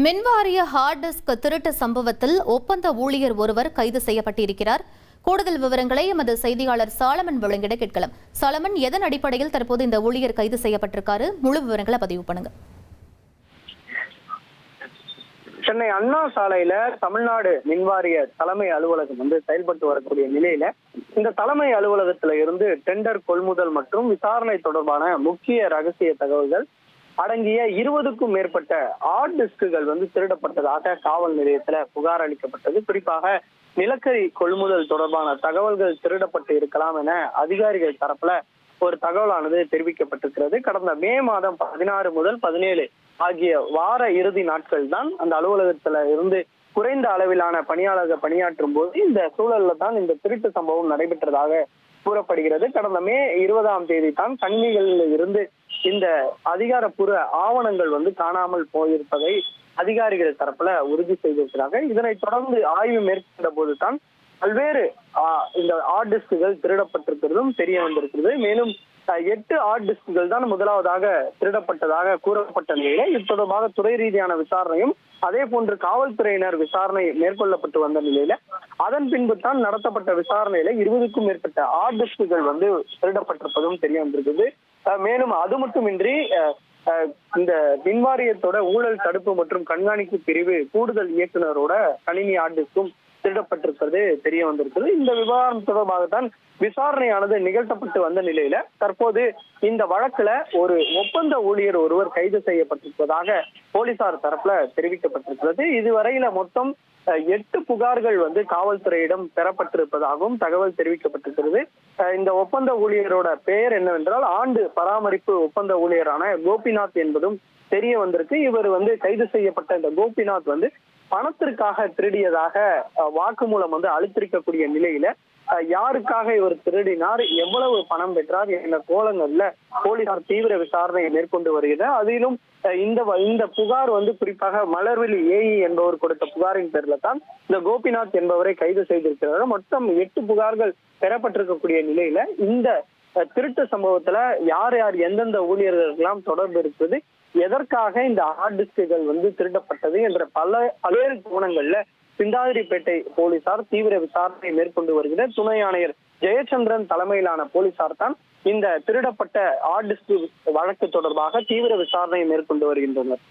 மின்வாரிய hard disk திருட்டு சம்பவத்தில் ஒப்பந்த ஊழியர் ஒருவர் கைது செய்யப்பட்டிருக்கிறார். கூடுதல் விவரங்களை எமது செய்தியாளர் சாலமன் வழங்கிட கேட்கலாம். சாலமன், எதன் அடிப்படையில் தற்போது இந்த ஊழியர் கைது செய்யப்பட்டிருக்காரு? முழு விவரங்களை பதிவு பண்ணுங்க. சென்னை அண்ணா சாலையில தமிழ்நாடு மின்வாரிய தலைமை அலுவலகம் செயல்பட்டு வரக்கூடிய நிலையில இந்த தலைமை அலுவலகத்துல இருந்து டெண்டர் கொள்முதல் மற்றும் விசாரணை தொடர்பான முக்கிய ரகசிய தகவல்கள் அடங்கிய 20க்கும் மேற்பட்ட ஹார்ட் டிஸ்குகள் திருடப்பட்டதாக காவல் நிலையத்துல புகார் அளிக்கப்பட்டது. குறிப்பாக நிலக்கரி கொள்முதல் தொடர்பான தகவல்கள் திருடப்பட்டு இருக்கலாம் என அதிகாரிகள் தரப்புல ஒரு தகவலானது தெரிவிக்கப்பட்டிருக்கிறது. கடந்த மே மாதம் 16 முதல் 17 ஆகிய வார இறுதி நாட்கள் தான் அந்த அலுவலகத்துல இருந்து குறைந்த அளவிலான பணியாளர்கள் பணியாற்றும் போது இந்த சூழல்ல தான் இந்த திருட்டு சம்பவம் நடைபெற்றதாக கூறப்படுகிறது. கடந்த மே 20ஆம் தேதி தான் கணினிகளில் இருந்து இந்த அதிகாரப்பூர்வ ஆவணங்கள் காணாமல் போயிருப்பதை அதிகாரிகள் தரப்புல உறுதி செய்திருக்கிறாங்க. இதனைத் தொடர்ந்து ஆய்வு மேற்கொண்ட போதுதான் பல்வேறு இந்த ஹார்ட் டிஸ்குகள் திருடப்பட்டிருக்கிறதும் தெரிய வந்திருக்கிறது. மேலும் 8 ஹார்ட் டிஸ்குகள் தான் முதலாவதாக திருடப்பட்டதாக கூறப்பட்ட நிலையில இது தொடர்பாக துறை ரீதியான விசாரணையும் அதே போன்று காவல்துறையினர் விசாரணை மேற்கொள்ளப்பட்டு வந்த நிலையில அதன் பின்பு தான் நடத்தப்பட்ட விசாரணையில 20க்கும் மேற்பட்ட ஹார்ட் டிஸ்குகள் திருடப்பட்டிருப்பதும் தெரிய வந்திருக்குது. மேலும் அது மட்டுமின்றி இந்த மின்வாரியத்தோட ஊழல் தடுப்பு மற்றும் கண்காணிப்பு பிரிவு கூடுதல் இயக்குநரோட கணினி ஹார்ட் டிஸ்கும் திருடப்பட்டிருப்பது தெரிய வந்திருக்கிறது. இந்த விவகாரம் தொடர்பாகத்தான் விசாரணையானது நிகழ்த்தப்பட்டு வந்த நிலையில தற்போது இந்த வழக்குல ஒரு ஒப்பந்த ஊழியர் ஒருவர் கைது செய்யப்பட்டிருப்பதாக போலீசார் தரப்புல தெரிவிக்கப்பட்டிருக்கிறது. இதுவரையில மொத்தம் 8 புகார்கள் காவல்துறையிடம் பெறப்பட்டிருப்பதாகவும் தகவல் தெரிவிக்கப்பட்டிருக்கிறது. இந்த ஒப்பந்த ஊழியரோட பெயர் என்னவென்றால் ஆண்டு பராமரிப்பு ஒப்பந்த ஊழியரான கோபிநாத் என்பதும் தெரிய வந்திருக்கு. இவர் கைது செய்யப்பட்ட இந்த கோபிநாத் பணத்திற்காக திருடியதாக வாக்குமூலம் அளித்திருக்கக்கூடிய நிலையில யாருக்காக இவர் திருடினார், எவ்வளவு பணம் பெற்றார் என்ற கோலங்கள்ல போலீசார் தீவிர விசாரணை மேற்கொண்டு வருகிறார். அதிலும் இந்த புகார் குறிப்பாக மலர்விழி ஏஇ என்பவர் கொடுத்த புகாரின் பேர்ல தான் இந்த கோபிநாத் என்பவரை கைது செய்திருக்கிறார். மொத்தம் 8 புகார்கள் பெறப்பட்டிருக்கக்கூடிய நிலையில இந்த திருட்டு சம்பவத்துல யார் யார் எந்தெந்த ஊழியர்களுக்கெல்லாம் தொடர்பு இருக்குது, எதற்காக இந்த ஹார்ட் டிஸ்குகள் திருடப்பட்டது என்ற பல்வேறு கோணங்கள்ல சிந்தாதிரிப்பேட்டை போலீசார் தீவிர விசாரணை மேற்கொண்டு வருகிறார். துணை ஆணையர் ஜெயச்சந்திரன் தலைமையிலான போலீசார் தான் இந்த திருடப்பட்ட ஹார்ட் டிஸ்க் வழக்கு தொடர்பாக தீவிர விசாரணை மேற்கொண்டு வருகின்றனர்.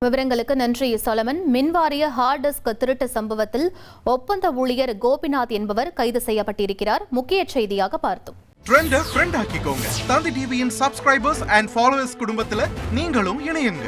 விவரங்களுக்கு நன்றி சாலமன். மின்வாரிய ஹார்ட் டிஸ்க் திருட்டு சம்பவத்தில் ஒப்பந்த ஊழியர் கோபிநாத் என்பவர் கைது செய்யப்பட்டிருக்கிறார். முக்கிய செய்தியாக பார்த்தோம். ட்ரெண்டை ஃப்ரெண்ட் ஆக்கிக்கோங்க. தந்தி டிவியின் சப்ஸ்கிரைபர்ஸ் அண்ட் ஃபாலோவர்ஸ் குடும்பத்துல நீங்களும் இணையுங்க.